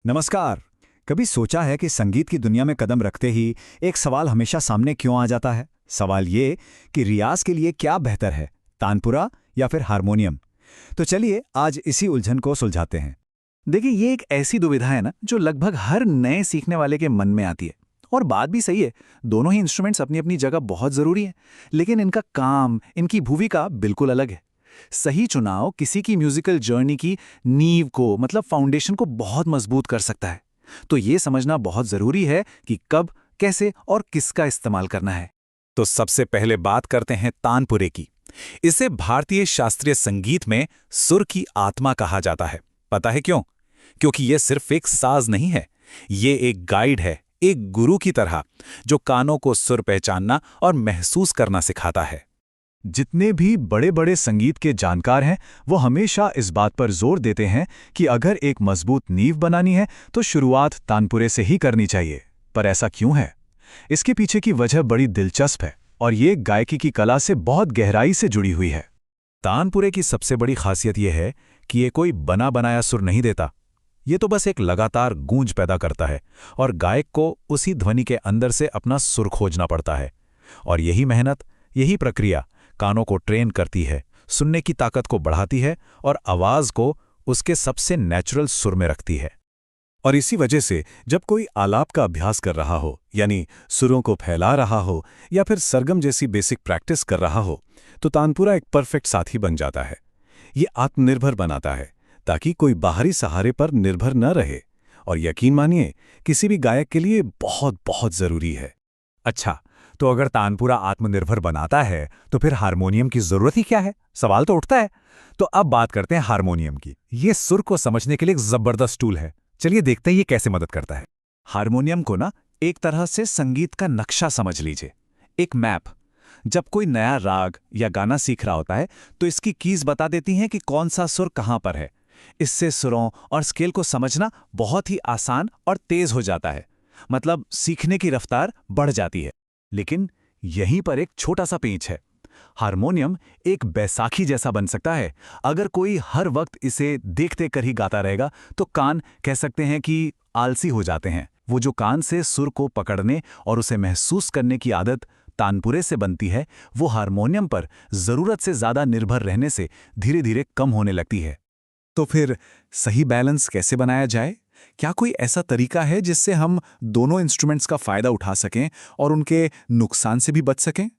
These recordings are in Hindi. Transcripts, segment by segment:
नमस्कार। कभी सोचा है कि संगीत की दुनिया में कदम रखते ही एक सवाल हमेशा सामने क्यों आ जाता है? सवाल ये कि रियाज के लिए क्या बेहतर है, तानपुरा या फिर हारमोनियम? तो चलिए आज इसी उलझन को सुलझाते हैं। देखिए, ये एक ऐसी दुविधा है ना जो लगभग हर नए सीखने वाले के मन में आती है। और बात भी सही है। दोनों ही इंस्ट्रूमेंट्स अपनी अपनी जगह बहुत जरूरी हैं, लेकिन इनका काम, इनकी भूमिका बिल्कुल अलग है। सही चुनाव किसी की म्यूजिकल जर्नी की नींव को, मतलब फाउंडेशन को बहुत मजबूत कर सकता है। तो ये समझना बहुत जरूरी है कि कब, कैसे और किसका इस्तेमाल करना है। तो सबसे पहले बात करते हैं तानपुरे की। इसे भारतीय शास्त्रीय संगीत में सुर की आत्मा कहा जाता है। पता है क्यों? क्योंकि यह सिर्फ एक साज नहीं है, ये एक गाइड है, एक गुरु की तरह, जो कानों को सुर पहचानना और महसूस करना सिखाता है। जितने भी बड़े बड़े संगीत के जानकार हैं वो हमेशा इस बात पर जोर देते हैं कि अगर एक मजबूत नींव बनानी है तो शुरुआत तानपुरे से ही करनी चाहिए। पर ऐसा क्यों है? इसके पीछे की वजह बड़ी दिलचस्प है और ये गायकी की कला से बहुत गहराई से जुड़ी हुई है। तानपुरे की सबसे बड़ी खासियत यह है कि ये कोई बना बनाया सुर नहीं देता। ये तो बस एक लगातार गूंज पैदा करता है और गायक को उसी ध्वनि के अंदर से अपना सुर खोजना पड़ता है। और यही मेहनत, यही प्रक्रिया कानों को ट्रेन करती है, सुनने की ताकत को बढ़ाती है और आवाज को उसके सबसे नेचुरल सुर में रखती है। और इसी वजह से जब कोई आलाप का अभ्यास कर रहा हो, यानी सुरों को फैला रहा हो या फिर सरगम जैसी बेसिक प्रैक्टिस कर रहा हो, तो तानपुरा एक परफेक्ट साथी बन जाता है। ये आत्मनिर्भर बनाता है ताकि कोई बाहरी सहारे पर निर्भर न रहे। और यकीन मानिए, किसी भी गायक के लिए बहुत बहुत जरूरी है। अच्छा, तो अगर तानपुरा आत्मनिर्भर बनाता है तो फिर हारमोनियम की जरूरत ही क्या है? सवाल तो उठता है। तो अब बात करते हैं हारमोनियम की। ये सुर को समझने के लिए एक जबरदस्त टूल है। चलिए देखते हैं ये कैसे मदद करता है। हारमोनियम को ना एक तरह से संगीत का नक्शा समझ लीजिए, एक मैप। जब कोई नया राग या गाना सीख रहा होता है तो इसकी कीज बता देती हैं कि कौन सा सुर कहाँ पर है। इससे सुरों और स्केल को समझना बहुत ही आसान और तेज हो जाता है, मतलब सीखने की रफ्तार बढ़ जाती है। लेकिन यहीं पर एक छोटा सा पेंच है। हारमोनियम एक बैसाखी जैसा बन सकता है। अगर कोई हर वक्त इसे देखते कर ही गाता रहेगा तो कान, कह सकते हैं कि आलसी हो जाते हैं। वो जो कान से सुर को पकड़ने और उसे महसूस करने की आदत तानपुरे से बनती है, वो हारमोनियम पर जरूरत से ज्यादा निर्भर रहने से धीरे धीरे कम होने लगती है। तो फिर सही बैलेंस कैसे बनाया जाए? क्या कोई ऐसा तरीका है जिससे हम दोनों इंस्ट्रूमेंट्स का फायदा उठा सकें और उनके नुकसान से भी बच सकें?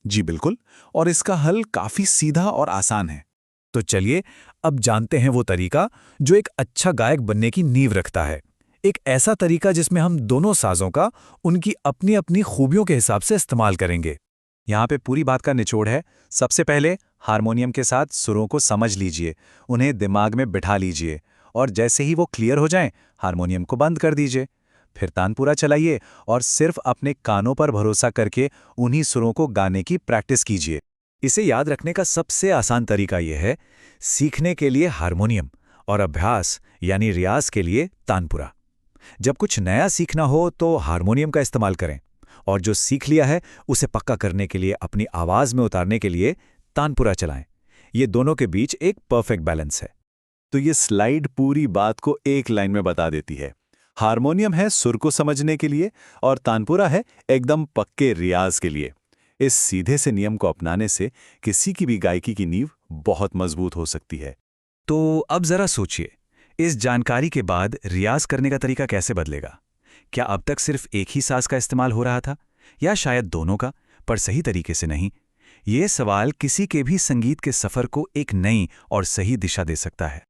जी बिल्कुल, और इसका हल काफी सीधा और आसान है। तो चलिए अब जानते हैं वो तरीका जो एक अच्छा गायक बनने की नींव रखता है। एक ऐसा तरीका जिसमें हम दोनों साजों का उनकी अपनी अपनी खूबियों के हिसाब से इस्तेमाल करेंगे। यहाँ पे पूरी बात का निचोड़ है। सबसे पहले हारमोनियम के साथ सुरों को समझ लीजिए, उन्हें दिमाग में बिठा लीजिए और जैसे ही वो क्लियर हो जाएं, हारमोनियम को बंद कर दीजिए। फिर तानपुरा चलाइए और सिर्फ अपने कानों पर भरोसा करके उन्हीं सुरों को गाने की प्रैक्टिस कीजिए। इसे याद रखने का सबसे आसान तरीका यह है, सीखने के लिए हारमोनियम और अभ्यास यानी रियाज के लिए तानपुरा। जब कुछ नया सीखना हो तो हारमोनियम का इस्तेमाल करें और जो सीख लिया है उसे पक्का करने के लिए, अपनी आवाज में उतारने के लिए तानपुरा चलाएं। ये दोनों के बीच एक परफेक्ट बैलेंस है। तो ये स्लाइड पूरी बात को एक लाइन में बता देती है। हारमोनियम है सुर को समझने के लिए और तानपुरा है एकदम पक्के रियाज के लिए। इस सीधे से नियम को अपनाने से किसी की भी गायकी की नींव बहुत मजबूत हो सकती है। तो अब जरा सोचिए, इस जानकारी के बाद रियाज करने का तरीका कैसे बदलेगा? क्या अब तक सिर्फ एक ही साज का इस्तेमाल हो रहा था, या शायद दोनों का, पर सही तरीके से नहीं? ये सवाल किसी के भी संगीत के सफर को एक नई और सही दिशा दे सकता है।